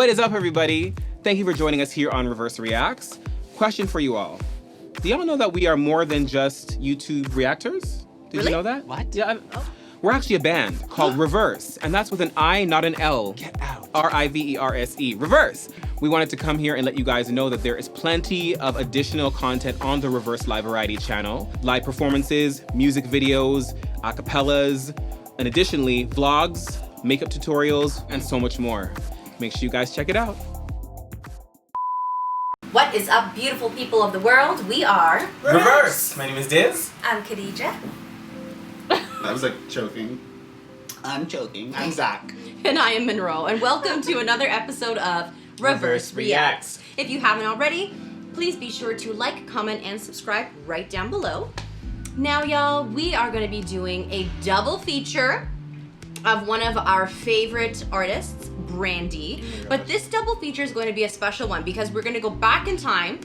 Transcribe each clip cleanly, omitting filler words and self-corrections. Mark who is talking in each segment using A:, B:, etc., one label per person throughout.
A: What is up, everybody? Thank you for joining us here on Reverse Reacts. Question for you all. Do y'all know that we are more than just YouTube reactors? Did you know that?
B: What?
A: Yeah. We're actually a band called RiVERSE, and that's with an I, not an L.
B: Get out.
A: RIVERSE. RiVERSE. We wanted to come here and let you guys know that there is plenty of additional content on the RiVERSE Live Variety channel. Live performances, music videos, acapellas, and additionally, vlogs, makeup tutorials, and so much more. Make sure you guys check it out.
C: What is up, beautiful people of the world? We are
A: RiVERSE. My name is Diz.
C: I'm Khadija.
D: That was like choking.
B: I'm joking. I'm Zach.
E: And I am Monroe, and welcome to another episode of Reverse Reacts. If you haven't already, please be sure to like, comment, and subscribe right down below. Now, y'all, we are going to be doing a double feature of one of our favorite artists, Brandy. But this double feature is going to be a special one because we're going to go back in time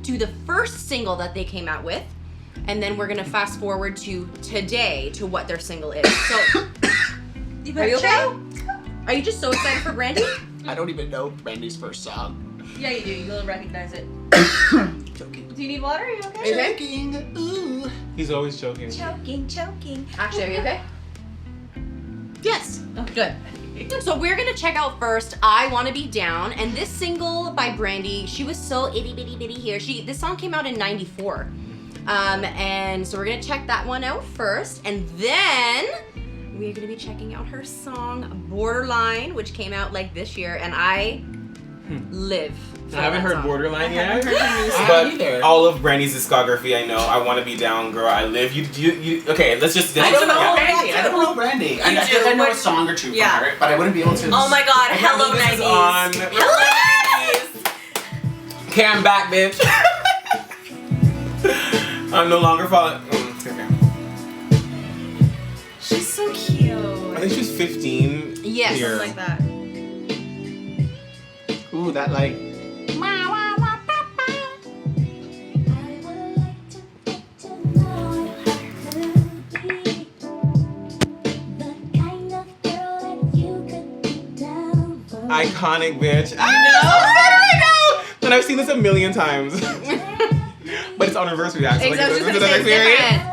E: to the first single that they came out with, and then we're going to fast forward to today to what their single is. So, are you okay? Are you just so excited for Brandy?
B: I don't even know Brandy's first song.
E: Yeah, you do. You'll recognize it.
B: Joking.
E: Do you need water? Are you okay?
B: Are you okay? Ooh.
A: He's always joking.
C: Choking.
E: Actually, are you okay?
B: Yes.
E: Oh, good. So we're gonna check out first I Wanna Be Down, and this single by Brandy, she was so itty bitty bitty here. This song came out in '94. And so we're gonna check that one out first, and then we're gonna be checking out her song Borderline, which came out like this year, and I live for
A: I haven't
E: that
A: heard
E: song.
A: Borderline
E: I
A: yet,
E: haven't heard her new song.
A: but
B: either.
A: all of Brandy's discography I know. I Want to Be Down, Girl, I Live. You okay, let's just...
B: I don't know
C: know
B: Brandy.
C: that
B: I don't know Brandy. I
C: do,
B: think I know a
C: but-
B: song or two from
C: Yeah.
B: her, but I wouldn't be able to.
C: Oh my god, hello
A: This is
C: 90s.
A: on...
C: Hello 90s.
A: Okay, I'm back, bitch. I'm no longer falling... Okay.
C: She's so cute.
A: I think she's 15.
E: Yes,
A: here.
E: like that.
B: Ooh, that like.
A: Iconic, bitch. I know! And I've seen this a million times. But it's on Reverse Reacts.
E: Exactly, I was just
A: this
E: gonna
A: is
E: say,
A: the next
E: it's
A: series.
E: different.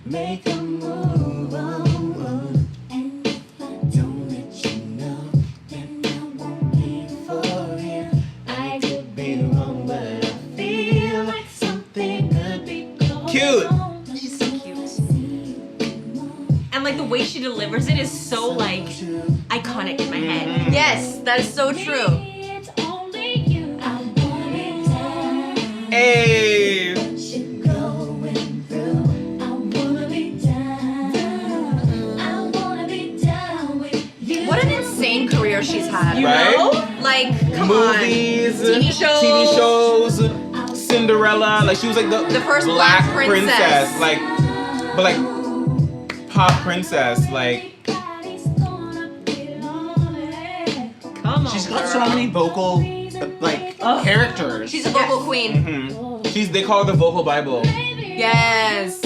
B: Make a move on. And if I don't let you know, then I won't be for you. I could be wrong, but I feel like something could be going
A: Cute.
B: on.
E: She's so cute. And like the way she delivers it is so like iconic in my head. Yes, that is so true.
B: It's only you. I want it down.
A: Hey!
B: What you going through? I wanna be down. I wanna be down with you.
E: What an insane career she's had. You
A: Right?
E: know? Like, come
A: Movies,
E: on. TV
A: shows, Cinderella. Like she was like the
E: first black princess.
A: Like, but like pop princess. Like
E: Come on.
B: She's got so many vocal like characters.
E: She's a vocal queen.
A: they call her the vocal Bible.
E: Yes.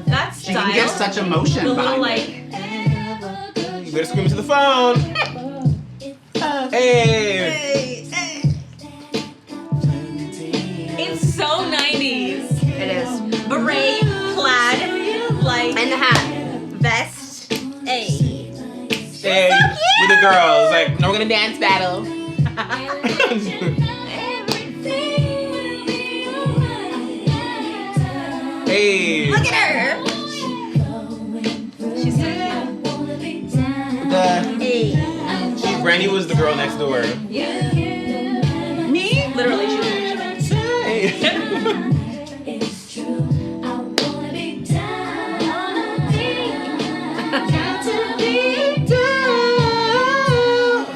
E: That
B: She can get
E: style.
B: such emotion
E: The little
B: behind
E: like.
A: You better scream into the phone. Hey!
E: It's so 90s. It is. Beret, plaid, like, and the hat, vest. Hey.
A: Hey, with the girls. Like, no, we're gonna dance battle. Hey!
E: Look at her. She's so
B: the
E: cute.
A: Brandy was the girl next door.
E: Yeah. Me? Literally, she was.
A: Hey.
B: It's true. I wanna be down. Got to be down.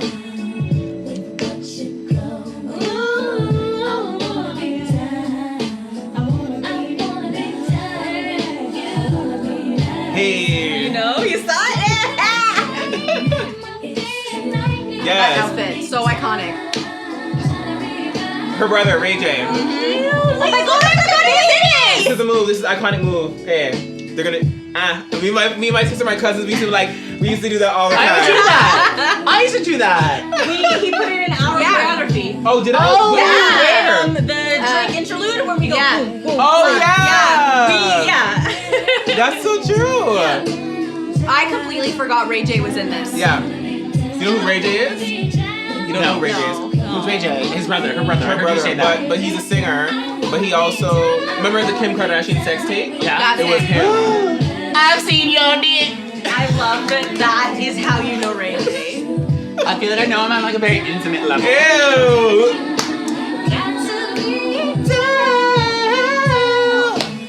B: With what you go. Ooh, I wanna be down. I wanna be down.
A: Hey.
E: You know, you saw it. That
A: Yes.
E: outfit, so iconic.
A: Her brother, Ray J.
E: Oh my god, I forgot he was in it!
A: This is the move. This is the iconic move. Okay. they're gonna me and my sister, my cousins, we used to do that all the
F: I used to do
A: time.
F: that. I used to do that.
C: He put it in our choreography.
A: Oh, did I?
F: Oh,
A: Where?
C: The drink interlude where we go
E: yeah.
C: boom, boom.
A: Oh yeah.
C: Yeah.
A: That's so true.
E: I completely forgot Ray J was in this.
A: Yeah. You know who Ray J is? You don't know who Ray J is?
F: Who's Ray J? His brother, her brother. I
A: Her
F: heard you
A: brother,
F: say that.
A: but he's a singer. But he also remember the Kim Kardashian sex tape?
F: Yeah.
A: It was him.
F: I've seen your dick.
C: I love that. That is how you know Ray J.
F: I feel like I know him on like a very intimate level.
A: Ew.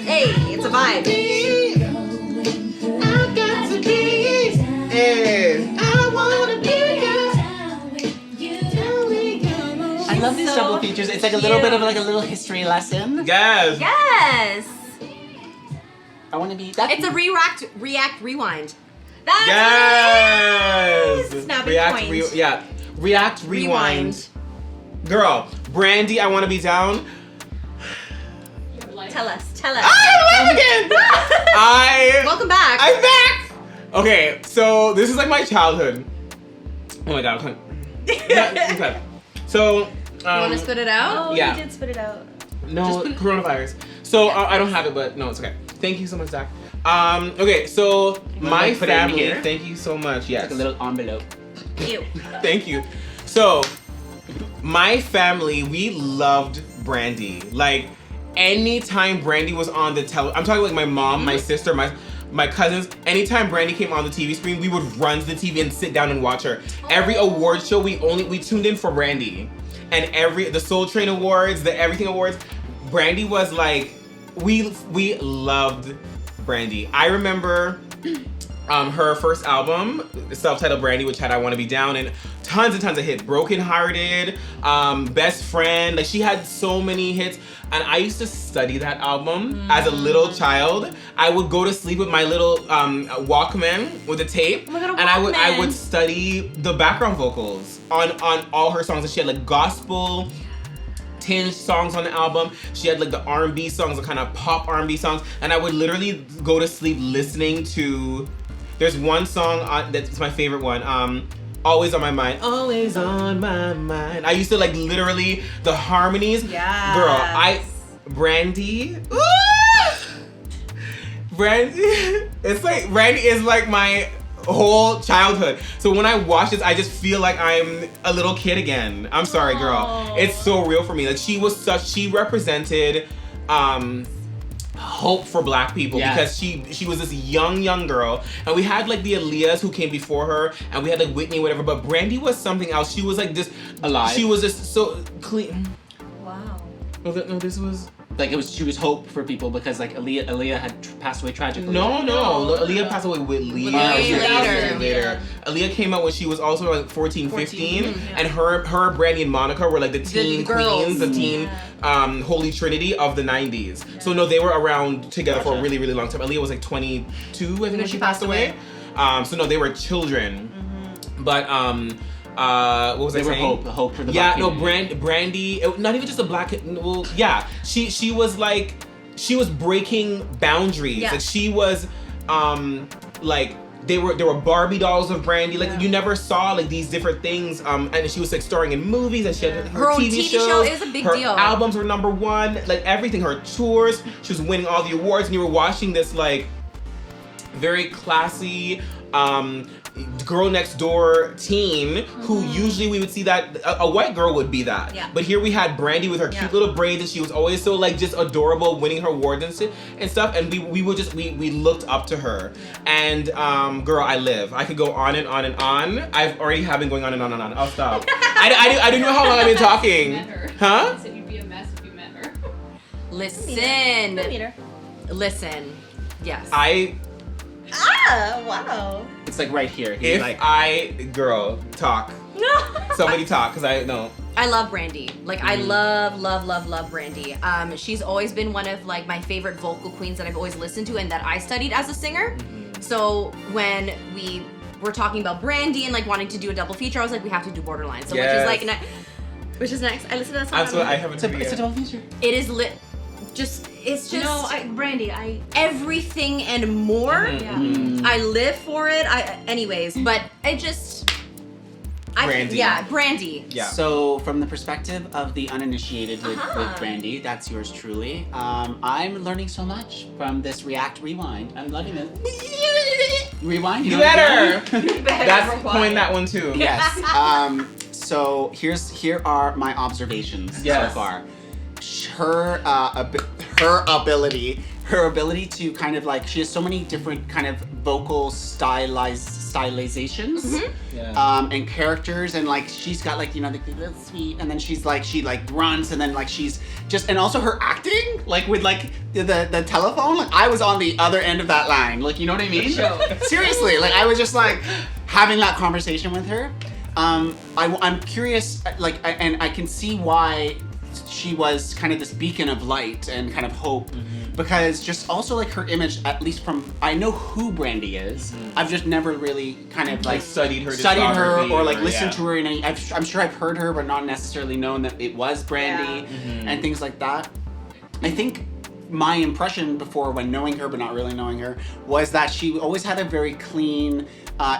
E: Hey, it's a vibe.
F: I love these double features. It's like a little bit of like a little history lesson.
A: Yes.
E: Yes.
F: I want to be that.
E: It's a react, rewind.
C: That's
A: Yes.
C: Snapping
A: React,
C: point.
A: React, rewind. Girl, Brandy, I want to be down.
C: Tell us.
A: I'm live again.
E: Welcome back.
A: I'm back. Okay, so this is like my childhood. Oh my god. Okay. So,
E: You want to spit it out?
C: Oh,
A: Yeah.
C: you did spit it out.
A: no, coronavirus. So I don't have it, but no, it's okay. Thank you so much, Zach. Okay, so my
F: like, put it in
A: family.
F: here?
A: Thank you so much. Yes.
F: like a little envelope.
C: Ew.
A: Thank you. So, my family, we loved Brandy. Like, anytime Brandy was on the I'm talking like my mom, my sister, my cousins. Anytime Brandy came on the TV screen, we would run to the TV and sit down and watch her. Every award show, we tuned in for Brandy, and the Soul Train Awards, the Everything Awards. Brandy was like, we loved Brandy. I remember her first album, self-titled Brandy, which had I Want to Be Down, and tons and tons of hits. Broken Hearted, Best Friend, like she had so many hits. And I used to study that album as a little child. I would go to sleep with my little Walkman with a tape,
C: Oh my God, a
A: and I would
C: Walkman.
A: study the background vocals on all her songs. And she had like gospel tinged songs on the album. She had like the R&B songs, the kind of pop R&B songs, and I would literally go to sleep listening to. There's one song that's my favorite one. Always on my mind. Always on my mind. I used to like literally the harmonies.
C: Yes.
A: Girl, Brandy. Brandy. It's like Brandy is like my whole childhood. So when I watch this, I just feel like I'm a little kid again. I'm sorry, girl.
C: Aw.
A: It's so real for me. Like she represented hope for black people.
F: Yes.
A: Because she was this young girl, and we had like the Aaliyahs who came before her, and we had like Whitney, whatever, but Brandy was something else. She was like just
F: Alive.
A: She was just so clean.
C: Wow.
A: No, this was
F: Like she was hope for people because like Aaliyah had passed away tragically.
A: no. Aaliyah passed away with Lee.
E: Way
C: later.
A: later. Aaliyah came out when she was also like 14, 15,
C: yeah.
A: and her, Brandy, and Monica were like the teen
E: girls.
A: queens, the teen holy trinity of the 90s. So no, they were around together for a really, really long time. Aaliyah was like 22, I think, when she passed away. So no, they were children. But what was
F: They
A: I
F: were
A: saying?
F: hope for the
A: Yeah,
F: black
A: no,
F: community.
A: Brandy, not even just a black. Well, yeah, she was like, she was breaking boundaries.
C: Yeah.
A: Like she was, like there were Barbie dolls of Brandy. Like you never saw like these different things. And she was like starring in movies, and she had
E: Her own
A: TV
E: TV
A: shows.
E: show is a big
A: her
E: deal.
A: albums were #1. Like everything, her tours. She was winning all the awards, and you were watching this like very classy. Girl next door teen who usually we would see that a white girl would be that.
C: Yeah.
A: But here we had Brandy with her cute little braids, and she was always so like just adorable, winning her awards and stuff. And we looked up to her. And girl, I could go on and on and on. I've already have been going on and on and on. I'll stop. I don't know how long I've been talking.
G: Met her.
A: Huh?
G: I said you'd be a mess if you met her.
E: Listen.
C: Go meet her.
E: Listen. Yes.
C: Ah, wow.
F: It's like right here. He's
A: If girl, talk. Somebody talk, because I know.
E: I love Brandy. Like I love Brandy. She's always been one of like my favorite vocal queens that I've always listened to and that I studied as a singer. So when we were talking about Brandy and like wanting to do a double feature, I was like, we have to do Borderline. So
A: Yes.
E: which is next. I listened to that song.
A: That's what I haven't
F: It's a
A: heard
F: it's a
A: yet.
F: double feature.
E: It is lit. it's just
C: No, Brandy,
E: everything and more.
C: yeah.
E: I live for it. Anyways, but
A: Brandy.
E: Yeah, Brandy.
A: Yeah.
F: So, from the perspective of the uninitiated with Brandy, that's yours truly. I'm learning so much from this React Rewind. I'm loving it. Rewind?
A: You
F: know what I
A: better.
F: mean?
A: That's coin that one too.
F: Yes. So here are my observations
A: Yes.
F: so far. Her ability to kind of like, she has so many different kind of vocal stylizations and characters, and like she's got like, you know, the little sweet, and then she like grunts, and then like she's just, and also her acting like with like the telephone, like I was on the other end of that line, like, you know what I mean? Seriously, like I was just like having that conversation with her. I'm curious, like, and I can see why she was kind of this beacon of light and kind of hope, because just also like her image, at least from, I know who Brandy is, I've just never really kind of like
A: studied her
F: or like
A: discography,
F: listened to her in any, I'm sure I've heard her but not necessarily known that it was Brandy and things like that. I think my impression before, when knowing her but not really knowing her, was that she always had a very clean,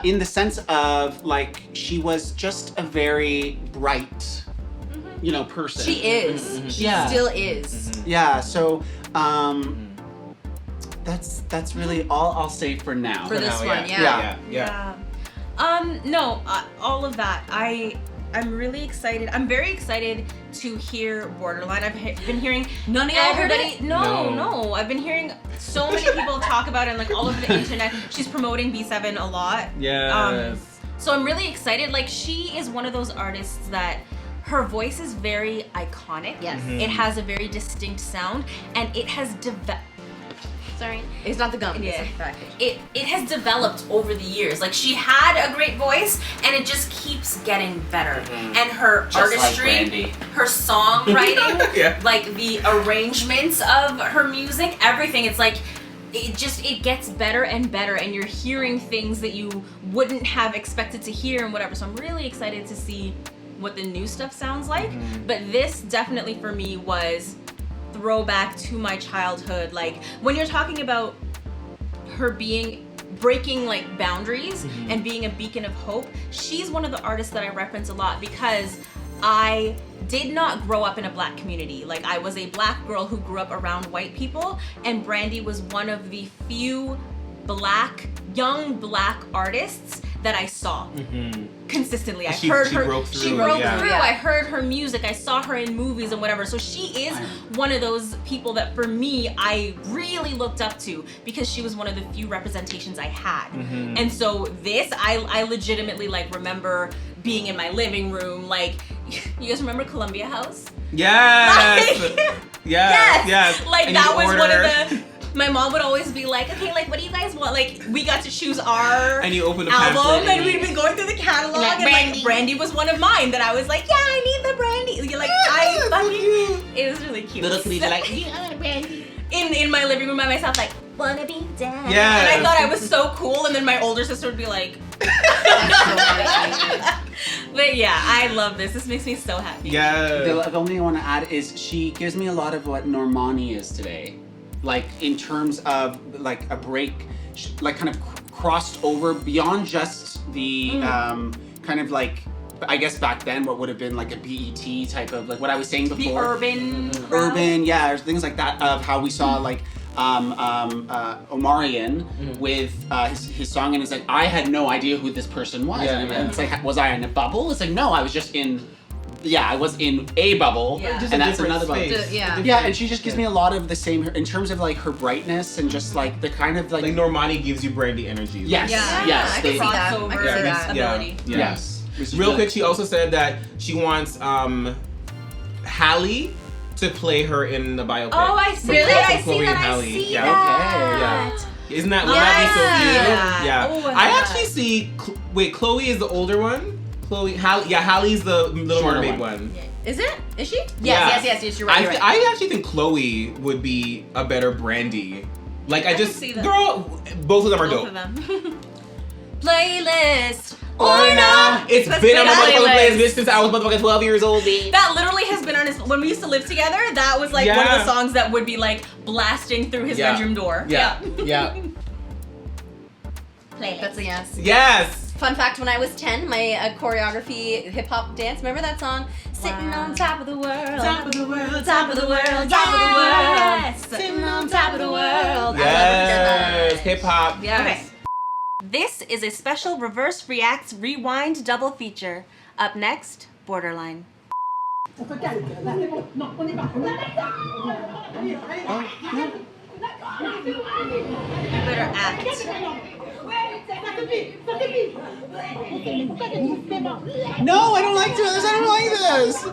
F: in the sense of like, she was just a very bright, you know, person.
E: She is. She still is.
F: Yeah, so that's really all I'll say for now.
E: For this
A: now,
E: one,
A: yeah.
C: No, all of that. I'm really excited. I'm very excited to hear Borderline. I've been hearing
E: None of y'all heard it?
C: No. I've been hearing so many people talk about it, and like all over the internet. She's promoting B7 a lot.
A: Yes.
C: So I'm really excited. Like, she is one of those artists that her voice is very iconic.
E: Yes.
C: It has a very distinct sound, and it has Sorry.
E: It's not the gum.
C: Yeah.
E: It's
C: It has developed over the years. Like, she had a great voice, and it just keeps getting better. And her
F: Just like
C: artistry,
F: Brandy.
C: her songwriting,
A: Yeah.
C: like the arrangements of her music, everything. It's like it gets better and better, and you're hearing things that you wouldn't have expected to hear and whatever. So I'm really excited to see what the new stuff sounds like. But this definitely for me was throwback to my childhood. Like, when you're talking about her breaking like boundaries and being a beacon of hope, she's one of the artists that I reference a lot, because I did not grow up in a black community. Like, I was a black girl who grew up around white people, and Brandy was one of the few young black artists that I saw consistently. I heard her.
A: Broke through.
C: She broke through. I heard her music. I saw her in movies and whatever. So she is one of those people that, for me, I really looked up to, because she was one of the few representations I had. And so this, I legitimately like remember being in my living room. Like, you guys remember Columbia House?
A: Yes.
C: Like,
A: yes.
C: Like,
A: And
C: that
A: you
C: was
A: order.
C: one of the. My mom would always be like, okay, like, what do you guys want? Like, we got to choose our
A: And you open the
C: album,
A: pamphlet
C: and we'd been going through the catalog, and like, Brandy was one of mine that I was like, yeah, I need the Brandy. You're like, I fucking, it was really cute.
F: Little kitties
C: So-
F: are like, yeah, Brandy.
C: in my living room by myself, like, wanna be dad.
A: Yes.
C: And I thought I was so cool, and then my older sister would be like, but yeah, I love this. This makes me so happy.
A: Yeah.
F: The only thing I want to add is she gives me a lot of what Normani is today. Like, in terms of like a break, like kind of crossed over beyond just the kind of like, I guess back then what would have been like a BET type of, like what I was saying
C: The
F: before.
C: urban crowd.
F: Urban, yeah, or things like that, of how we saw like Omarion with his song, and it's like, I had no idea who this person was.
A: Yeah,
F: And
A: yeah.
F: it's like, was I in a bubble? It's like, no, I was just in, I was in a bubble,
C: Yeah.
A: Just
F: and
A: a
F: that's
A: different
F: another bubble.
A: space.
E: Yeah.
F: Yeah, and she just gives me a lot of the same, in terms of like her brightness and just like the kind of like,
A: Like Normani gives you Brandy energy.
F: yes,
E: Yeah,
F: yes,
E: I
F: they-
E: can see that.
C: crossover
E: I can see that.
C: ability.
A: Yeah.
F: yes. Which is
A: Real
F: really-
A: quick, she also said that she wants Hallie to play her in the biopic.
C: Oh, I see
E: Really?
C: that.
A: From
C: I see
A: Chloe
C: that.
A: and
C: I
A: Halle.
C: see
A: Yeah.
C: that.
A: Yeah. Isn't that, would that be so cute?
C: Yeah.
A: Yeah.
C: Oh, I
A: I
C: love
A: actually
C: that.
A: see, wait, Chloe is the older one? Hallie's the Little
F: Shorter
A: Mermaid
F: one.
A: one.
E: Is it? Is she?
A: Yeah.
E: Yes, you're right. You're right.
A: I actually think Chloe would be a better Brandy. Like, I
C: can
A: just,
C: see that.
A: girl, both of them are
C: Both
A: dope.
C: of them.
E: playlist
A: Or not. It's been on my motherfucking
C: playlist.
A: playlist since I was motherfucking 12 years old, bitch.
C: That literally has been on his. When we used to live together, that was like one of
A: Yeah.
C: the songs that would be like blasting through his
A: Yeah.
C: bedroom door.
A: Yeah. Yeah.
C: Playlist.
E: That's a yes.
A: Yes.
E: Fun fact, when I was 10, my choreography hip-hop dance, remember that song? Sitting on top of the world.
A: Top of the world.
E: Top of the world, top of the world. Sitting on top of the world.
A: Yes. Hip hop.
C: Yes.
E: Okay. This is a special Reverse Reacts Rewind double feature. Up next, Borderline.
C: You better act.
F: No, I don't like this. I don't like this.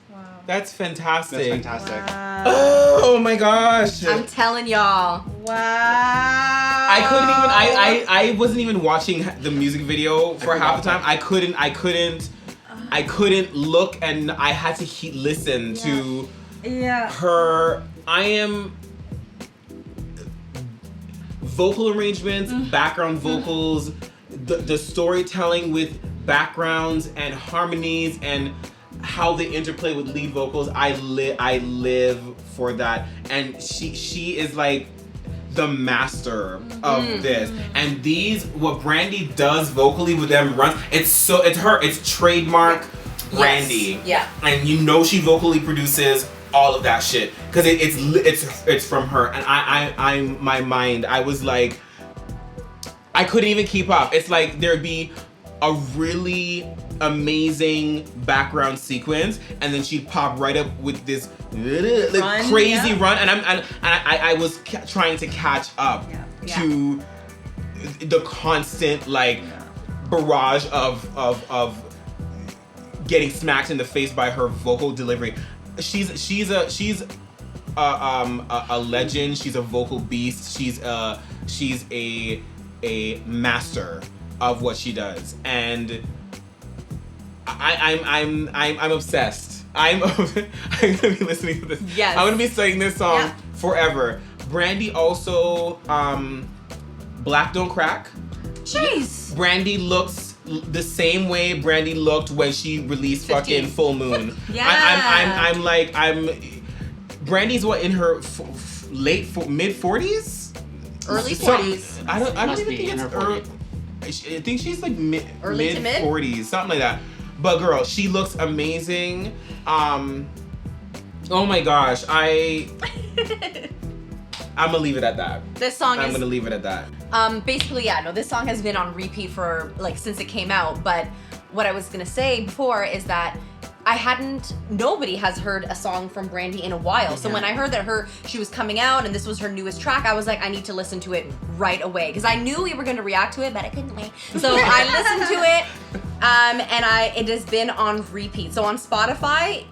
C: Wow.
A: That's fantastic.
F: That's fantastic.
A: Oh my gosh.
E: I'm telling y'all.
C: Wow.
A: I couldn't even. I wasn't even watching the music video for half the time. I couldn't look, and I had to listen to her. I am vocal arrangements, background vocals, the storytelling with backgrounds and harmonies, and how they interplay with lead vocals. I live for that, and she is like the master of this. And what Brandy does vocally with them runs, it's trademark Brandy.
E: Yeah.
A: And you know she vocally produces all of that shit because it's from her. And my mind, I was like, I couldn't even keep up. It's like there'd be a really amazing background sequence, and then she'd pop right up with this crazy run, and I was trying to catch up to the constant barrage of getting smacked in the face by her vocal delivery. She's a legend. She's a vocal beast. She's a master of what she does, and I'm obsessed. I'm gonna be listening to this.
E: Yes.
A: I'm gonna be singing this song forever. Brandy also, Black Don't Crack.
E: Jeez.
A: Brandy looks the same way Brandy looked when she released
E: 15.
A: fucking Full Moon.
E: Yeah.
A: Brandy's what, in her mid 40s?
E: Early 40s.
A: I don't
F: Must
A: even
F: be
A: think
F: in
A: it's
F: her
A: early.
F: 40s.
A: I think she's like
E: Early to mid?
A: 40s, something like that. But girl, she looks amazing. Oh my gosh, I'm gonna leave it at that.
E: This song
A: I'm
E: is
A: gonna leave it at that.
E: basically, this song has been on repeat for since it came out. But what I was gonna say before is that nobody has heard a song from Brandy in a while. So when I heard that she was coming out and this was her newest track, I was like, I need to listen to it right away. Because I knew we were gonna react to it, but I couldn't wait. So I listened to it, and it has been on repeat. So on Spotify,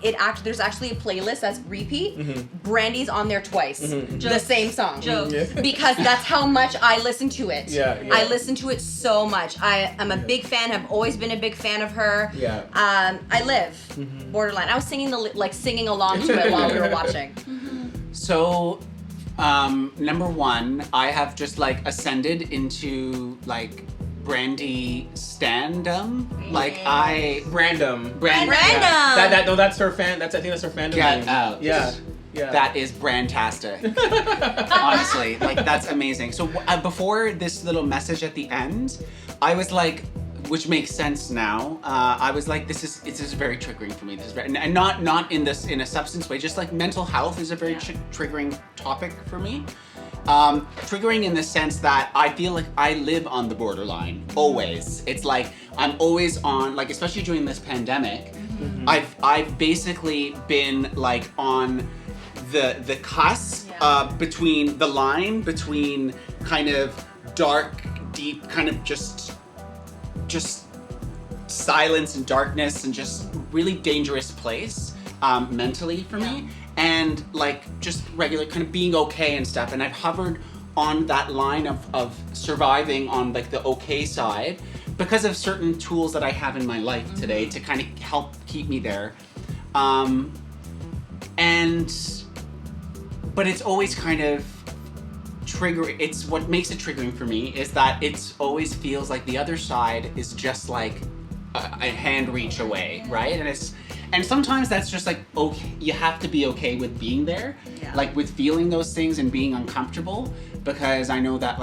E: there's actually a playlist that's repeat. Brandy's on there twice. The same song. Because that's how much I listen to it. I listen to it so much. I am a big fan, have always been a big fan of her. I live. Borderline. I was singing singing along to it while we were watching.
F: So, number one, I have just ascended into Brandy standum.
A: Random.
F: Brand.
E: Random.
A: No, that's her fan. I think that's her fandom
F: Get
A: name.
F: out.
A: Yeah.
F: That is brandtastic. Honestly, that's amazing. So before this little message at the end, I was like, which makes sense now. I was like, this is very triggering for me. This is very, and not in a substance way. Just mental health is a very triggering topic for me. Triggering in the sense that I feel like I live on the borderline always. It's like I'm always on, especially during this pandemic. I've basically been on the cusp between the line between kind of dark, deep, kind of just silence and darkness and just really dangerous place mentally for me, and just regular kind of being okay and stuff. And I've hovered on that line of surviving on the okay side because of certain tools that I have in my life today to kind of help keep me there. But it's always kind of triggering. It's what makes it triggering for me is that it always feels like the other side is just a hand reach away, right? And sometimes that's just okay. You have to be okay with being there, with feeling those things and being uncomfortable, because I know that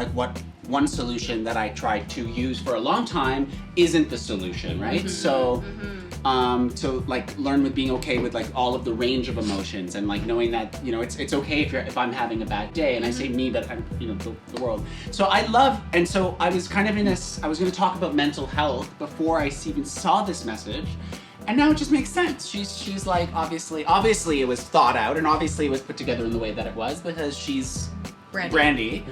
F: one solution that I tried to use for a long time isn't the solution, right? So to learn with being okay with all of the range of emotions and knowing that it's okay if I'm having a bad day, and I say me, but I'm the world. So I love, and so I was kind of I was going to talk about mental health before I even saw this message, and now it just makes sense. She's obviously it was thought out, and obviously it was put together in the way that it was because she's Brandy.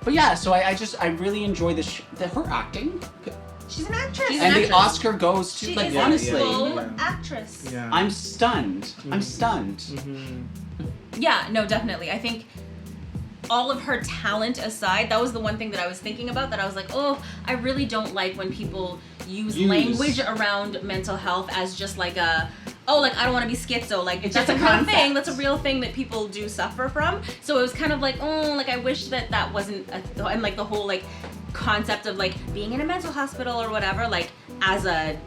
F: But yeah, so I really enjoy her acting.
C: She's an actress.
F: And the Oscar goes to,
C: She
F: like,
C: is
F: honestly.
C: a full actress.
A: Yeah.
F: I'm stunned. I'm stunned.
C: Yeah, no, definitely. I think all of her talent aside, that was the one thing that I was thinking about, that I was like, oh, I really don't like when people use language around mental health as just like a, oh, like, I don't want to be schizo. Like,
F: It's
C: that's
F: just
C: a
F: a
C: real
F: concept.
C: thing. That's a real thing that people do suffer from. So it was kind of like, oh, like, I wish that wasn't, and like the whole, like, concept of, like, being in a mental hospital or whatever, like, as a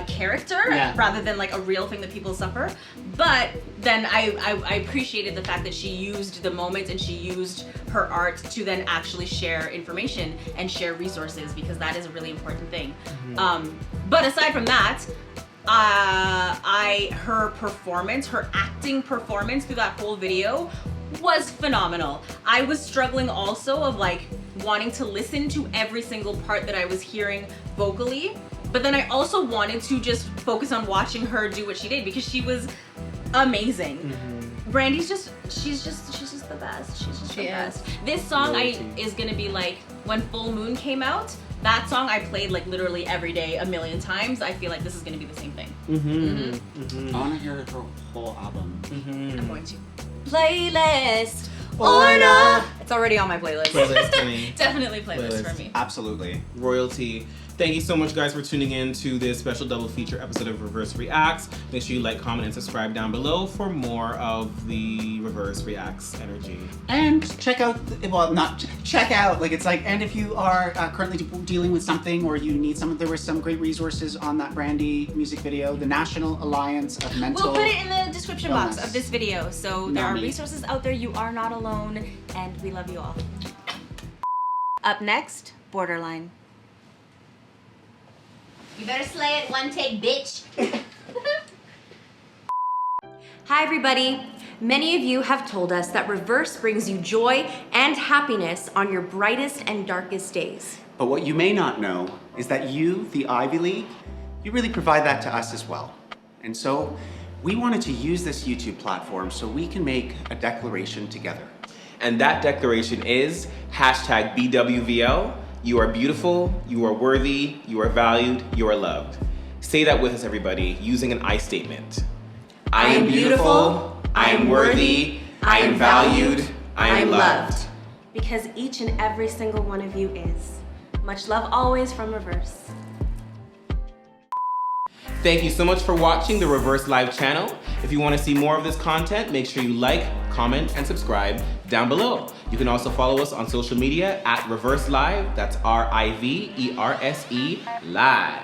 C: character rather than like a real thing that people suffer. But then I appreciated the fact that she used the moment and she used her art to then actually share information and share resources, because that is a really important thing. But aside from that, her performance, her acting performance through that whole video was phenomenal. I was struggling also of like wanting to listen to every single part that I was hearing vocally, but then I also wanted to just focus on watching her do what she did, because she was amazing. Brandy's she's just the best. She's just the best. This song is gonna be like, when Full Moon came out, that song I played like literally every day 1,000,000 times. I feel like this is gonna be the same thing.
F: I want to hear her whole album.
C: I'm going to.
E: Playlist or not. It's already on my playlist.
A: Playlist to me.
C: Definitely playlist for me.
F: Absolutely.
A: Royalty. Thank you so much, guys, for tuning in to this special double feature episode of Reverse Reacts. Make sure you like, comment, and subscribe down below for more of the Reverse Reacts energy.
F: And check out, check out, like, it's like, and if you are currently dealing with something or you need there were some great resources on that Brandy music video, the National Alliance of Mental
C: We'll put it in the description box
F: illness.
C: of this video. So there are
F: Normani.
C: resources out there. You are not alone, and we love you all. Up next, Borderline.
E: You better slay it one take, bitch. Hi, everybody. Many of you have told us that Reverse brings you joy and happiness on your brightest and darkest days.
F: But what you may not know is that you, the Ivy League, you really provide that to us as well. And so we wanted to use this YouTube platform so we can make a declaration together.
A: And that declaration is #BWVL. You are beautiful, you are worthy, you are valued, you are loved. Say that with us, everybody, using an I statement. I am beautiful, I am worthy, I am valued, I am loved.
E: Because each and every single one of you is. Much love always from Reverse.
A: Thank you so much for watching the Reverse Live channel. If you want to see more of this content, make sure you like, comment, and subscribe down below. You can also follow us on social media at Reverse Live. That's RIVERSE Live.